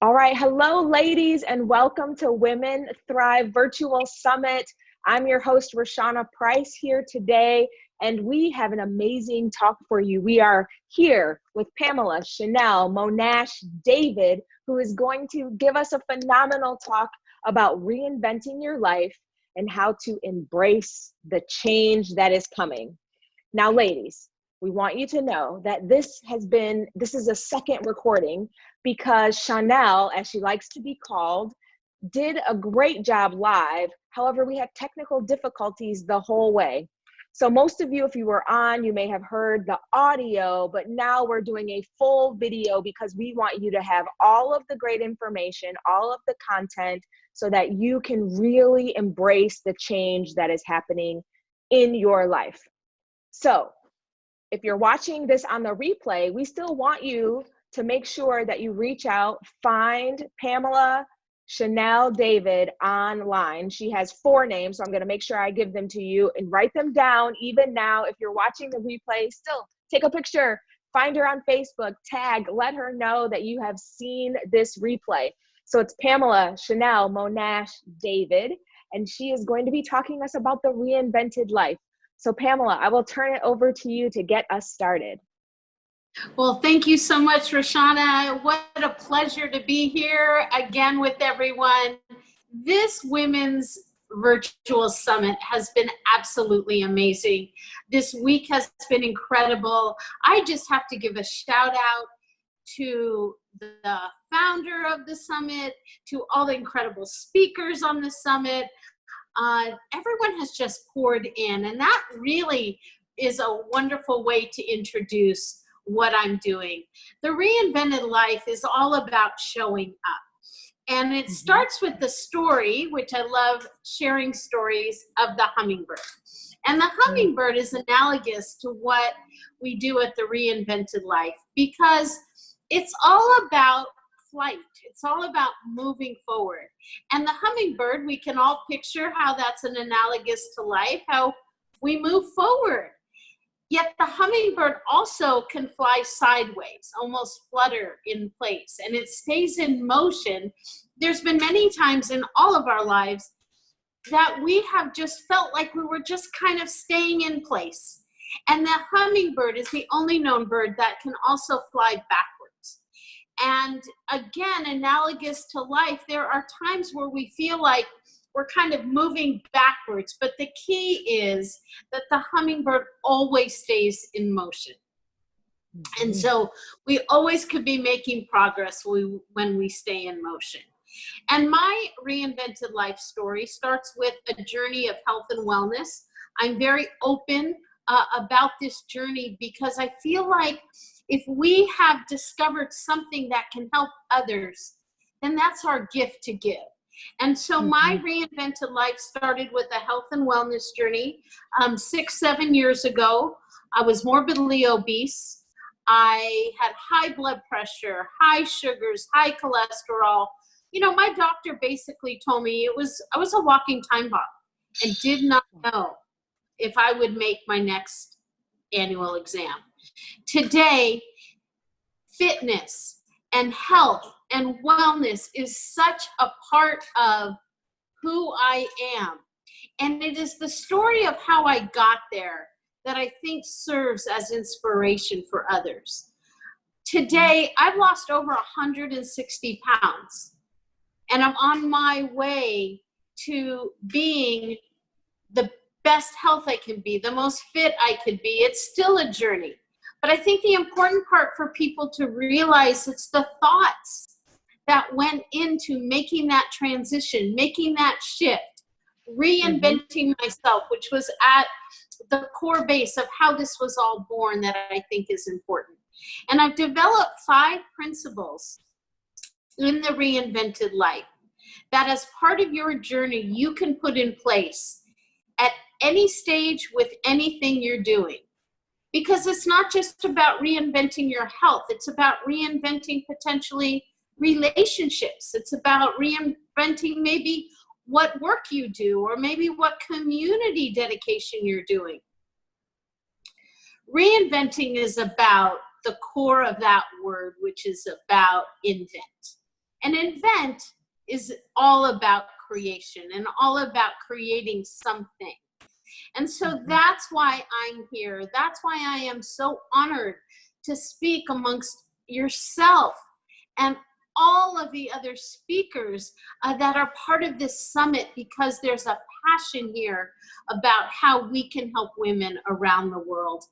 All right. Hello, ladies, and welcome to Women Thrive Virtual Summit. I'm your host, Rashana Price, here today, and we have an amazing talk for you. We are here with Pamela Chanel David, who is going to give us a phenomenal talk about reinventing your life and how to embrace the change that is coming. Now, ladies, we want you to know that this is a second recording because Chanel, as she likes to be called, did a great job live. However, we had technical difficulties the whole way. So most of you, if you were on, you may have heard the audio, but now we're doing a full video because we want you to have all of the great information, all of the content, so that you can really embrace the change that is happening in your life. So if you're watching this on the replay, we still want you to make sure that you reach out, find Pamela Chanel David online. She has 4 names, so I'm going to make sure I give them to you and write them down. Even now, if you're watching the replay, still take a picture, find her on Facebook, tag, let her know that you have seen this replay. So it's Pamela Chanel David, and she is going to be talking to us about the reinvented life. So Pamela, I will turn it over to you to get us started. Well, thank you so much, Rashana. What a pleasure to be here again with everyone. This Women's Virtual Summit has been absolutely amazing. This week has been incredible. I just have to give a shout out to the founder of the summit, to all the incredible speakers on the summit. Everyone has just poured in, and that really is a wonderful way to introduce what I'm doing. The Reinvented Life is all about showing up. And it starts with the story, which I love sharing stories of the hummingbird. And the hummingbird is analogous to what we do at the Reinvented Life because it's all about flight. It's all about moving forward. And the hummingbird, we can all picture how that's an analogous to life, how we move forward. Yet the hummingbird also can fly sideways, almost flutter in place, and it stays in motion. There's been many times in all of our lives that we have just felt like we were just kind of staying in place. And the hummingbird is the only known bird that can also fly backwards. And again, analogous to life, there are times where we feel like we're kind of moving backwards, but the key is that the hummingbird always stays in motion. And so we always could be making progress when we stay in motion. And my Reinvented Life story starts with a journey of health and wellness. I'm very open about this journey because I feel like if we have discovered something that can help others, then that's our gift to give. And so my Reinvented Life started with a health and wellness journey. 6-7 years ago, I was morbidly obese. I had high blood pressure, high sugars, high cholesterol. You know, my doctor basically told me I was a walking time bomb and did not know if I would make my next annual exam. Today, fitness and health and wellness is such a part of who I am. And it is the story of how I got there that I think serves as inspiration for others. Today, I've lost over 160 pounds, and I'm on my way to being the best health I can be, the most fit I could be. It's still a journey. But I think the important part for people to realize it's the thoughts that went into making that transition, making that shift, reinventing myself, which was at the core base of how this was all born that I think is important. And I've developed 5 principles in the Reinvented Life that as part of your journey, you can put in place at any stage with anything you're doing. Because it's not just about reinventing your health. It's about reinventing potentially relationships. It's about reinventing maybe what work you do or maybe what community dedication you're doing. Reinventing is about the core of that word, which is about invent. An invent is all about creation and all about creating something. And so that's why I'm here. That's why I am so honored to speak amongst yourself and all of the other speakers that are part of this summit, because there's a passion here about how we can help women around the world.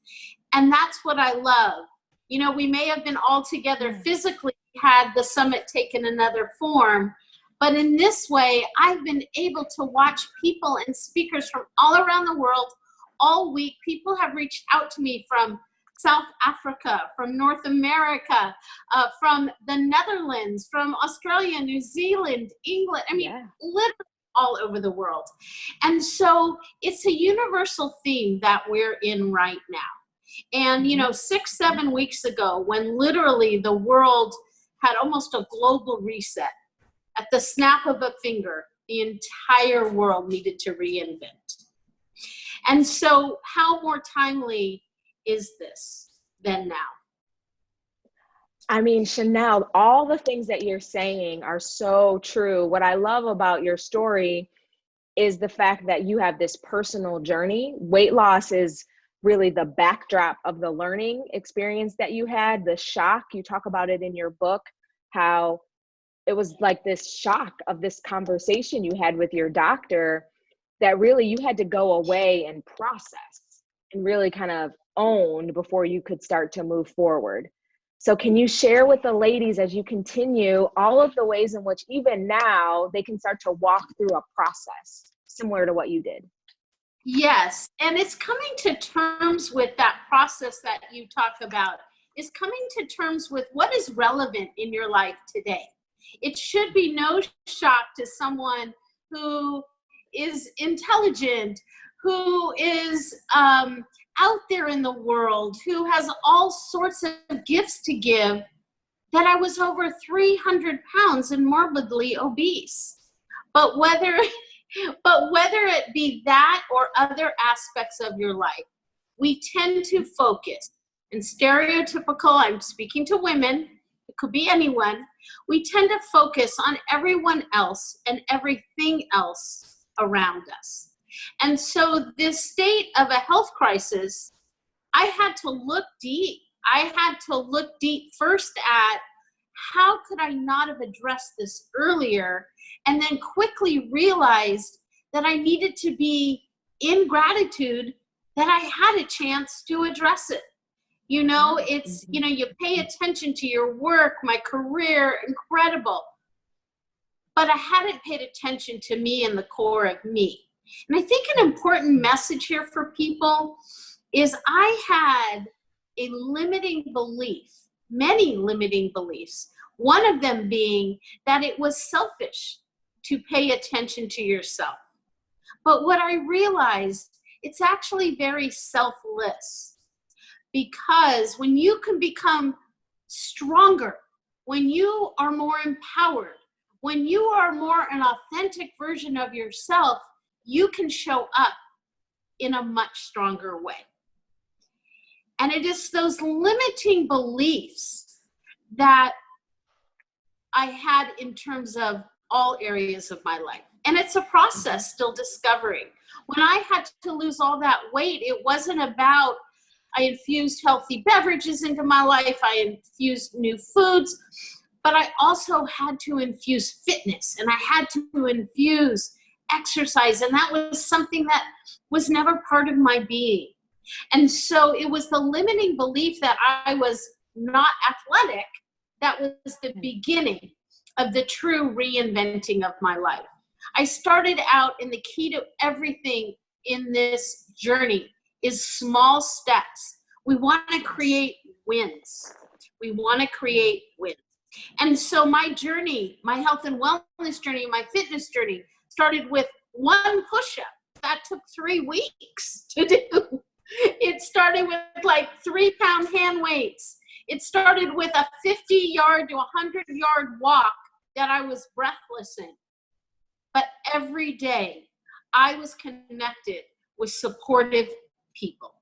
And that's what I love. You know, we may have been all together physically had the summit taken another form, but in this way, I've been able to watch people and speakers from all around the world all week. People have reached out to me from South Africa, from North America, from the Netherlands, from Australia, New Zealand, England, I mean, literally all over the world. And so it's a universal theme that we're in right now. And, you know, 6-7 weeks ago, when literally the world had almost a global reset, at the snap of a finger, the entire world needed to reinvent. And so how more timely is this than now? I mean, Chanel, all the things that you're saying are so true. What I love about your story is the fact that you have this personal journey. Weight loss is really the backdrop of the learning experience that you had, the shock. You talk about it in your book, how it was like this shock of this conversation you had with your doctor that really you had to go away and process and really kind of own before you could start to move forward. So can you share with the ladies, as you continue, all of the ways in which even now they can start to walk through a process similar to what you did? Yes, and it's coming to terms with that process that you talk about, is coming to terms with what is relevant in your life today. It should be no shock to someone who is intelligent, who is out there in the world, who has all sorts of gifts to give, that I was over 300 pounds and morbidly obese. But whether it be that or other aspects of your life, we tend to focus, and stereotypical, I'm speaking to women, it could be anyone, we tend to focus on everyone else and everything else around us. And so this state of a health crisis, I had to look deep. I had to look deep first at how could I not have addressed this earlier, and then quickly realized that I needed to be in gratitude that I had a chance to address it. You know, it's, you know, you pay attention to your work, my career, incredible. But I hadn't paid attention to me and the core of me. And I think an important message here for people is I had a limiting belief, many limiting beliefs. One of them being that it was selfish to pay attention to yourself. But what I realized, it's actually very selfless. Because when you can become stronger, when you are more empowered, when you are more an authentic version of yourself, you can show up in a much stronger way. And it is those limiting beliefs that I had in terms of all areas of my life. And it's a process still discovering. When I had to lose all that weight, it wasn't about I infused healthy beverages into my life, I infused new foods, but I also had to infuse fitness, and I had to infuse exercise, and that was something that was never part of my being. And so it was the limiting belief that I was not athletic that was the beginning of the true reinventing of my life. I started out, in the key to everything in this journey is small steps. We want to create wins. We want to create wins. And so my journey, my health and wellness journey, my fitness journey started with one push-up. That took 3 weeks to do. It started with like 3-pound hand weights. It started with a 50-yard to 100-yard walk that I was breathless in. But every day I was connected with supportive people.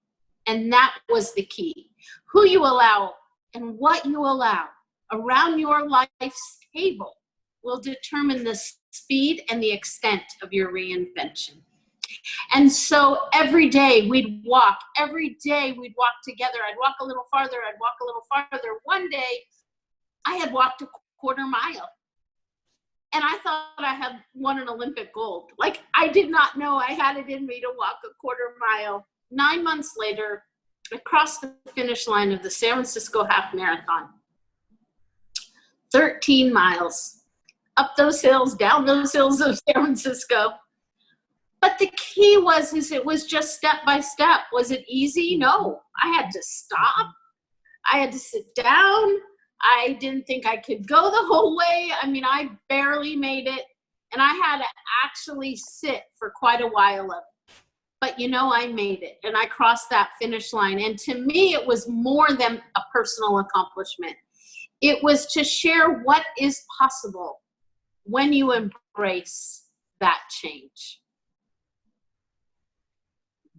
And that was the key. Who you allow and what you allow around your life's table will determine the speed and the extent of your reinvention. And so every day we'd walk together. I'd walk a little farther, I'd walk a little farther. One day I had walked a quarter mile and I thought I had won an Olympic gold. Like, I did not know I had it in me to walk a quarter mile. 9 months later, I crossed the finish line of the San Francisco half marathon. 13 miles, up those hills, down those hills of San Francisco. But the key is it was just step by step. Was it easy? No. I had to stop. I had to sit down. I didn't think I could go the whole way. I mean, I barely made it. And I had to actually sit for quite a while of it. But you know, I made it and I crossed that finish line. And to me, it was more than a personal accomplishment. It was to share what is possible when you embrace that change.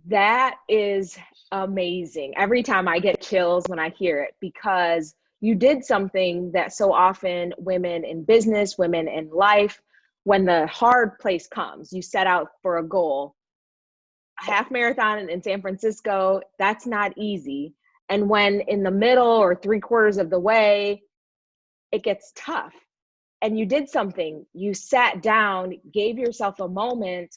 That is amazing. Every time I get chills when I hear it, because you did something that so often women in business, women in life, when the hard place comes, you set out for a goal. A half marathon in San Francisco, that's not easy. And when in the middle or 3/4 of the way, it gets tough. And you did something, you sat down, gave yourself a moment,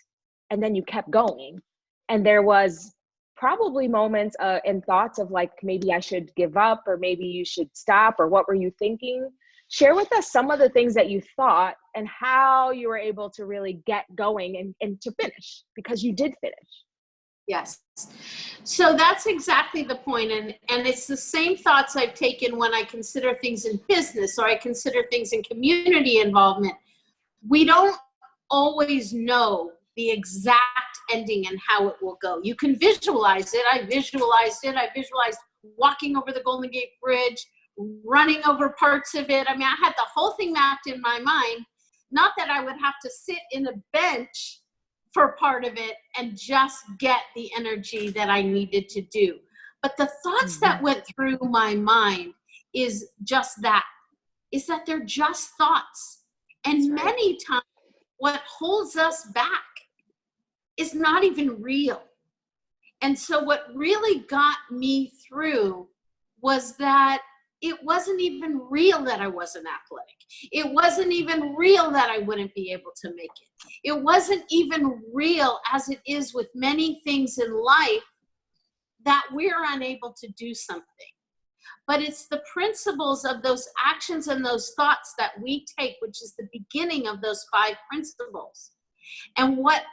and then you kept going. And there was probably moments and thoughts of like, maybe I should give up, or maybe you should stop, or what were you thinking? Share with us some of the things that you thought and how you were able to really get going and to finish, because you did finish. Yes. So that's exactly the point. And it's the same thoughts I've taken when I consider things in business or I consider things in community involvement. We don't always know the exact ending and how it will go. You can visualize it. I visualized it. I visualized walking over the Golden Gate Bridge, running over parts of it. I mean, I had the whole thing mapped in my mind. Not that I would have to sit in a bench for part of it and just get the energy that I needed to do. But the thoughts that went through my mind is just that, is that they're just thoughts. And many times what holds us back is not even real. And so what really got me through was that it wasn't even real that I wasn't athletic. It wasn't even real that I wouldn't be able to make it. It wasn't even real, as it is with many things in life, that we're unable to do something. But it's the principles of those actions and those thoughts that we take, which is the beginning of those 5 principles. And what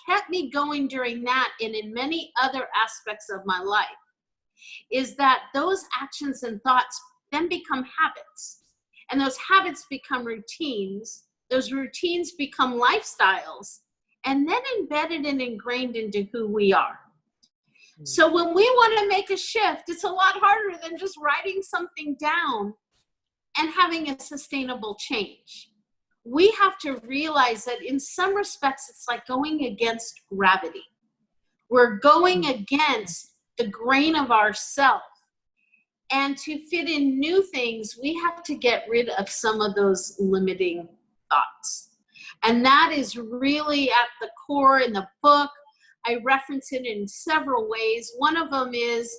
kept me going during that and in many other aspects of my life is that those actions and thoughts then become habits. And those habits become routines. Those routines become lifestyles, and then embedded and ingrained into who we are. So when we want to make a shift, it's a lot harder than just writing something down and having a sustainable change. We have to realize that in some respects, it's like going against gravity. We're going against the grain of ourself. And to fit in new things, we have to get rid of some of those limiting thoughts. And that is really at the core in the book. I reference it in several ways. One of them is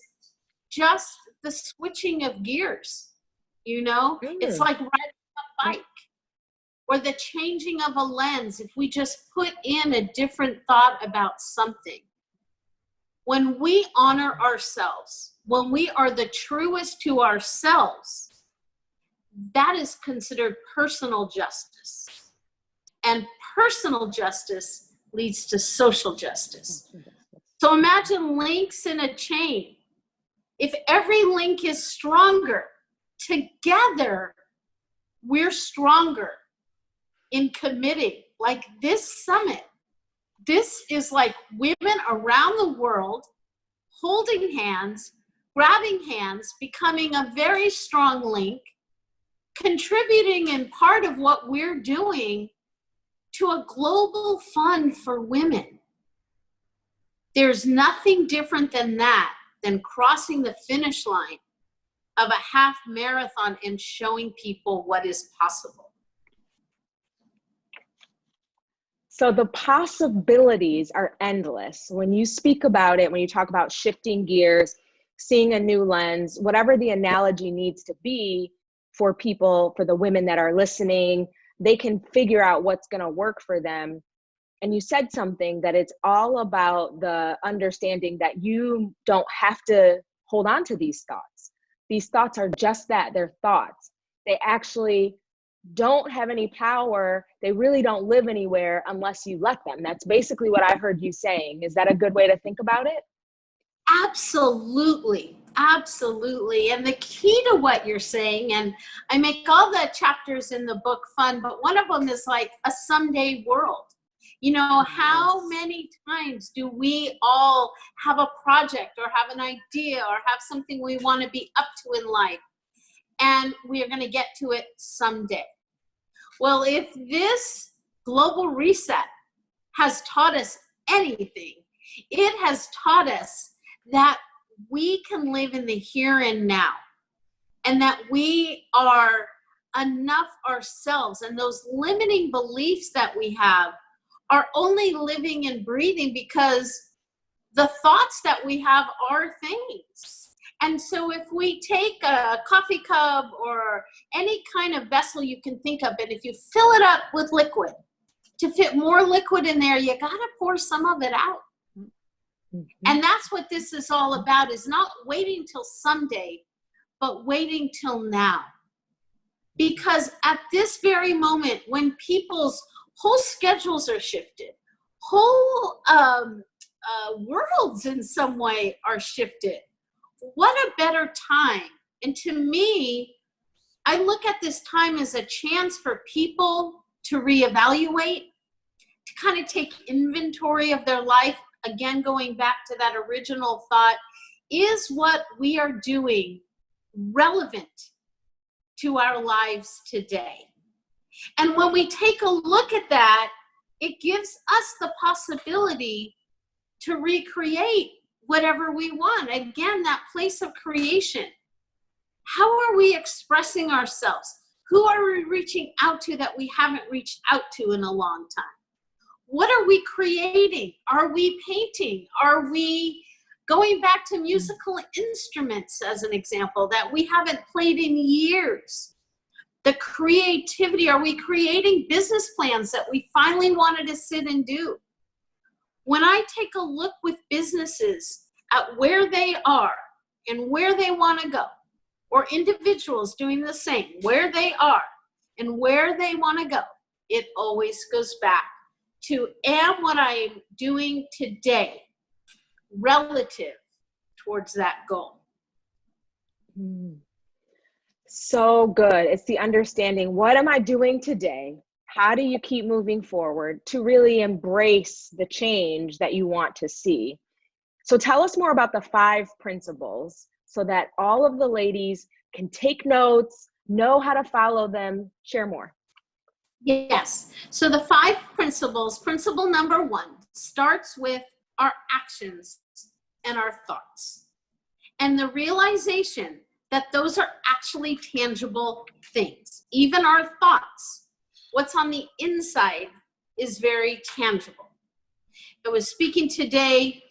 just the switching of gears. You know, it's like riding a bike, or the changing of a lens. If we just put in a different thought about something. When we honor ourselves, when we are the truest to ourselves, that is considered personal justice. And personal justice leads to social justice. So imagine links in a chain. If every link is stronger, together we're stronger in committing. Like this summit, this is like women around the world holding hands, grabbing hands, becoming a very strong link, contributing in part of what we're doing to a global fund for women. There's nothing different than that, than crossing the finish line of a half marathon and showing people what is possible. So the possibilities are endless. When you speak about it, when you talk about shifting gears, seeing a new lens, whatever the analogy needs to be for people, for the women that are listening, they can figure out what's going to work for them. And you said something that it's all about the understanding that you don't have to hold on to these thoughts. These thoughts are just that, they're thoughts. They actually don't have any power. They really don't live anywhere unless you let them. That's basically what I heard you saying. Is that a good way to think about it? Absolutely. Absolutely. And the key to what you're saying, and I make all the chapters in the book fun, but one of them is like a someday world. You know, how many times do we all have a project or have an idea or have something we want to be up to in life, and we are going to get to it someday? Well, if this global reset has taught us anything, it has taught us that we can live in the here and now, and that we are enough ourselves, and those limiting beliefs that we have are only living and breathing because the thoughts that we have are things. And so if we take a coffee cup or any kind of vessel you can think of, and if you fill it up with liquid, to fit more liquid in there, you gotta pour some of it out. And that's what this is all about, is not waiting till someday, but waiting till now. Because at this very moment, when people's whole schedules are shifted, whole worlds in some way are shifted, what a better time. And to me, I look at this time as a chance for people to reevaluate, to kind of take inventory of their life. Again, going back to that original thought, is what we are doing relevant to our lives today? And when we take a look at that, it gives us the possibility to recreate whatever we want. Again, that place of creation. How are we expressing ourselves? Who are we reaching out to that we haven't reached out to in a long time? What are we creating? Are we painting? Are we going back to musical instruments, as an example, that we haven't played in years? The creativity, are we creating business plans that we finally wanted to sit and do? When I take a look with businesses at where they are and where they want to go, or individuals doing the same, where they are and where they want to go, it always goes back to, am what I'm doing today relative towards that goal? So good. It's the understanding, what am I doing today? How do you keep moving forward to really embrace the change that you want to see? So tell us more about the 5 principles so that all of the ladies can take notes, know how to follow them. Share more. Yes. So the 5 principles, principle number 1 starts with our actions and our thoughts, and the realization that those are actually tangible things. Even our thoughts, what's on the inside, is very tangible. I was speaking today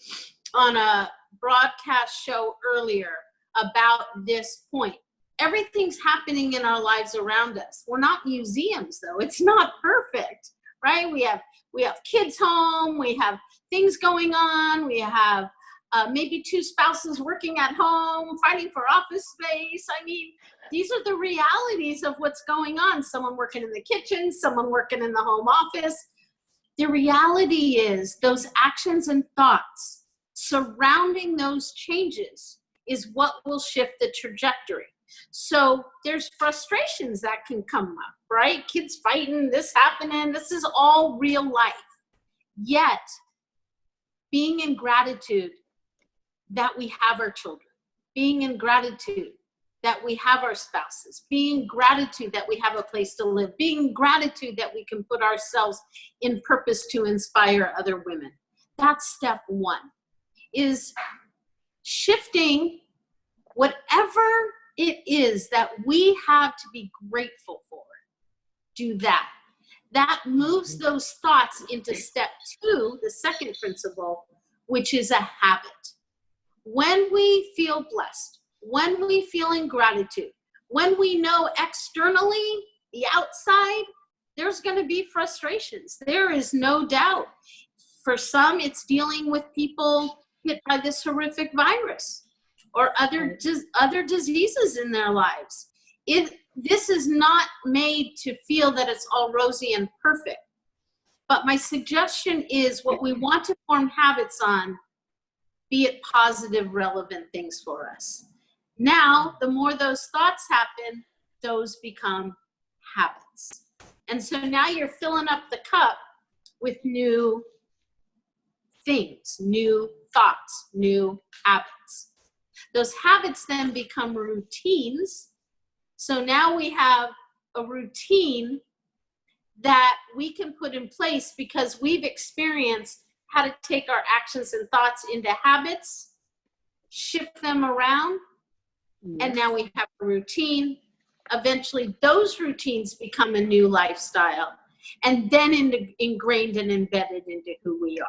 on a broadcast show earlier about this point. Everything's happening in our lives around us. We're not museums, though. It's not perfect, right? We have kids home, we have things going on, we have maybe 2 spouses working at home, fighting for office space. I mean, these are the realities of what's going on. Someone working in the kitchen, someone working in the home office. The reality is those actions and thoughts surrounding those changes is what will shift the trajectory. So there's frustrations that can come up, right? Kids fighting, this happening, this is all real life. Yet, being in gratitude that we have our children, being in gratitude that we have our spouses, being gratitude that we have a place to live, being gratitude that we can put ourselves in purpose to inspire other women. That's step 1, is shifting whatever it is that we have to be grateful for. Do that. that moves those thoughts into step 2, the second principle, which is a habit. When we feel blessed, when we feel in gratitude, when we know externally, the outside, there's going to be frustrations. There is no doubt. For some, it's dealing with people hit by this horrific virus or other diseases in their lives. This is not made to feel that it's all rosy and perfect. But my suggestion is what we want to form habits on, be it positive, relevant things for us. Now, the more those thoughts happen, those become habits. And so now you're filling up the cup with new things, new thoughts, new habits. Those habits then become routines. So now we have a routine that we can put in place because we've experienced how to take our actions and thoughts into habits, shift them around, and now we have a routine. Eventually, those routines become a new lifestyle, and then ingrained and embedded into who we are.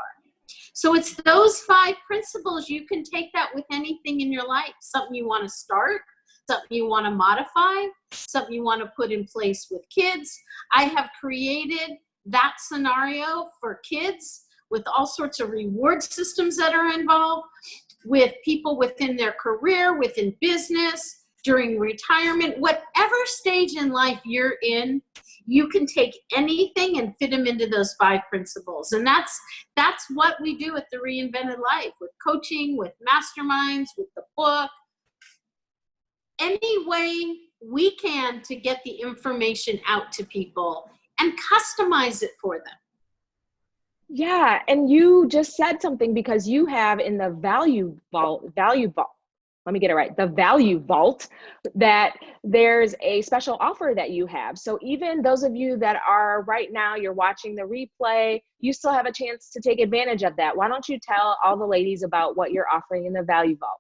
So it's those 5 principles. You can take that with anything in your life, something you want to start, something you want to modify, something you want to put in place with kids. I have created that scenario for kids with all sorts of reward systems that are involved, with people within their career, within business, during retirement, whatever stage in life you're in, you can take anything and fit them into those 5 principles. And that's what we do at the Reinvented Life, with coaching, with masterminds, with the book. Any way we can to get the information out to people and customize it for them. Yeah, and you just said something, because you have in the value vault, let me get it right, the value vault, that there's a special offer that you have. So even those of you that are right now, you're watching the replay, you still have a chance to take advantage of that. Why don't you tell all the ladies about what you're offering in the value vault?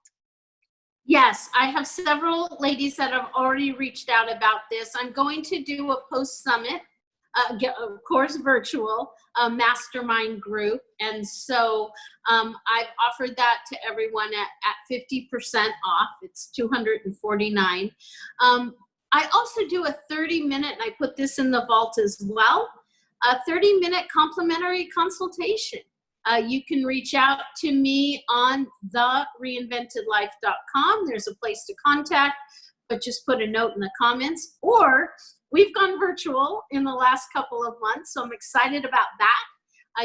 Yes, I have several ladies that have already reached out about this. I'm going to do a post-summit, of course, virtual, mastermind group. And so I've offered that to everyone at 50% off. It's $249. I also do a 30-minute, and I put this in the vault as well, a 30-minute complimentary consultation. You can reach out to me on thereinventedlife.com. There's a place to contact, but just put a note in the comments. Or we've gone virtual in the last couple of months, so I'm excited about that.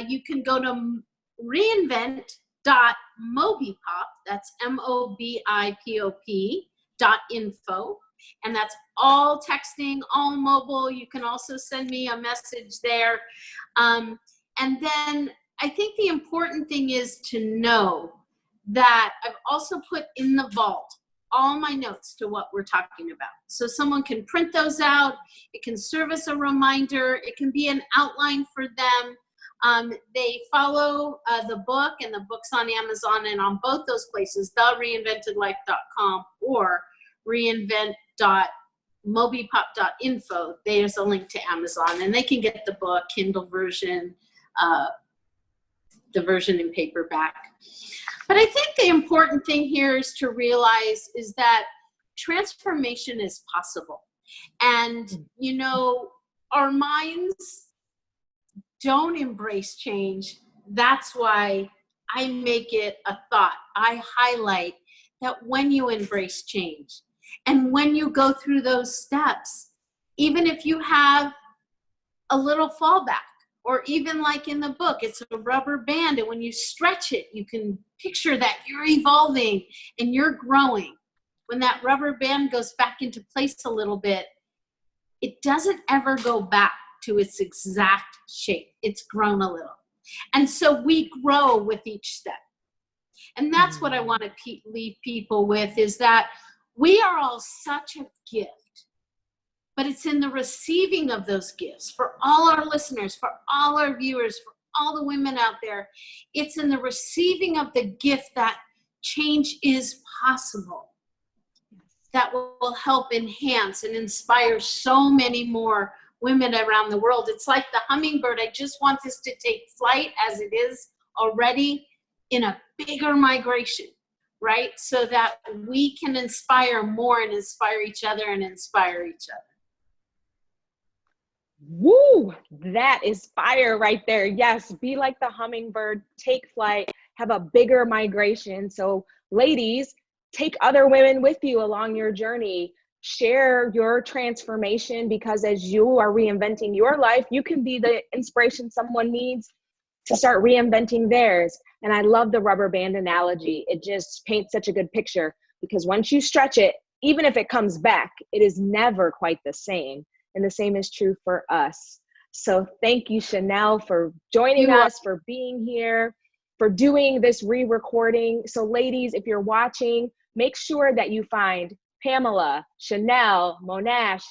You can go to reinvent.mobipop, that's MOBIPOP.info, and that's all texting, all mobile. You can also send me a message there. And then I think the important thing is to know that I've also put in the vault all my notes to what we're talking about. So someone can print those out. It can serve as a reminder. It can be an outline for them. They follow the book, and the book's on Amazon, and on both those places, thereinventedlife.com or reinvent.mobipop.info, there's a link to Amazon, and they can get the book, Kindle version, the version in paperback. But I think the important thing here is to realize is that transformation is possible. And, you know, our minds don't embrace change. That's why I make it a thought. I highlight that when you embrace change and when you go through those steps, even if you have a little fallback, or even like in the book, it's a rubber band, and when you stretch it, you can picture that you're evolving and you're growing. When that rubber band goes back into place a little bit, it doesn't ever go back to its exact shape. It's grown a little. And so we grow with each step. And that's what I want to leave people with, is that we are all such a gift. But it's in the receiving of those gifts, for all our listeners, for all our viewers, for all the women out there. It's in the receiving of the gift that change is possible. That will help enhance and inspire so many more women around the world. It's like the Hummingbird. I just want this to take flight as it is already in a bigger migration, right? So that we can inspire more and inspire each other and inspire each other. Woo, that is fire right there. Yes, be like the hummingbird, take flight, have a bigger migration. So ladies, take other women with you along your journey. Share your transformation, because as you are reinventing your life, you can be the inspiration someone needs to start reinventing theirs. And I love the rubber band analogy. It just paints such a good picture, because once you stretch it, even if it comes back, it is never quite the same. And the same is true for us. So thank you, Chanel, for joining us, for being here, for doing this re-recording. So ladies, if you're watching, make sure that you find Pamela Chanel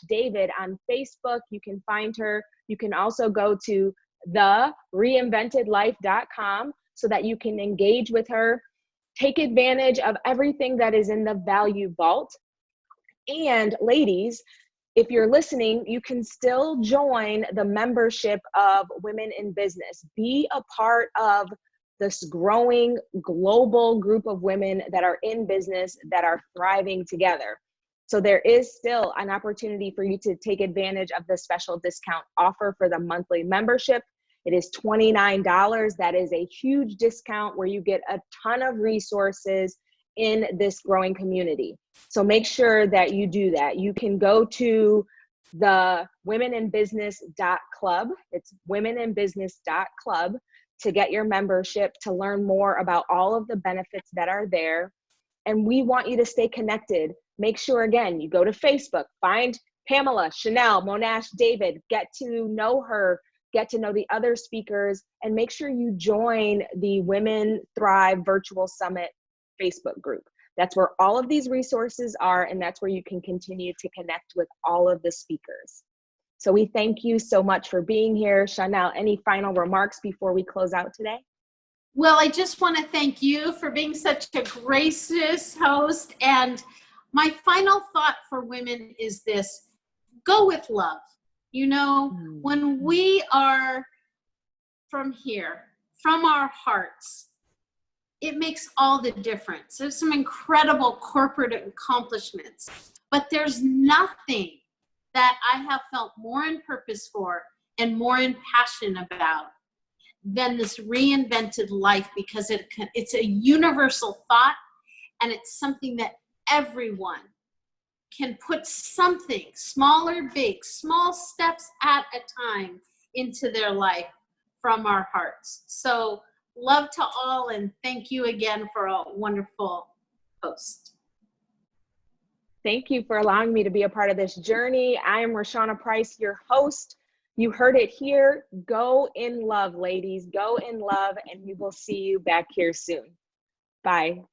David on Facebook. You can find her. You can also go to thereinventedlife.com so that you can engage with her. Take advantage of everything that is in the value vault. And ladies, if you're listening, you can still join the membership of Women in Business. Be a part of this growing global group of women that are in business, that are thriving together. So there is still an opportunity for you to take advantage of the special discount offer for the monthly membership. It is $29. That is a huge discount where you get a ton of resources in this growing community. So make sure that you do that. You can go to the womeninbusiness.club. It's womeninbusiness.club to get your membership, to learn more about all of the benefits that are there. And we want you to stay connected. Make sure, again, you go to Facebook, find Pamela Chanel David, get to know her, get to know the other speakers, and make sure you join the Women Thrive Virtual Summit Facebook group. That's where all of these resources are, and that's where you can continue to connect with all of the speakers. So we thank you so much for being here. Chanel, any final remarks before we close out today? Well, I just want to thank you for being such a gracious host. And my final thought for women is this: go with love. You know, when we are from here, from our hearts, it makes all the difference. There's some incredible corporate accomplishments, but there's nothing that I have felt more in purpose for and more in passion about than this reinvented life, because it's a universal thought, and it's something that everyone can put something, small or big, small steps at a time, into their life from our hearts. So love to all, and thank you again for a wonderful host. Thank you for allowing me to be a part of this journey. I am Roshana Price, your host. You heard it here. Go in love, ladies. Go in love, and we will see you back here soon. Bye.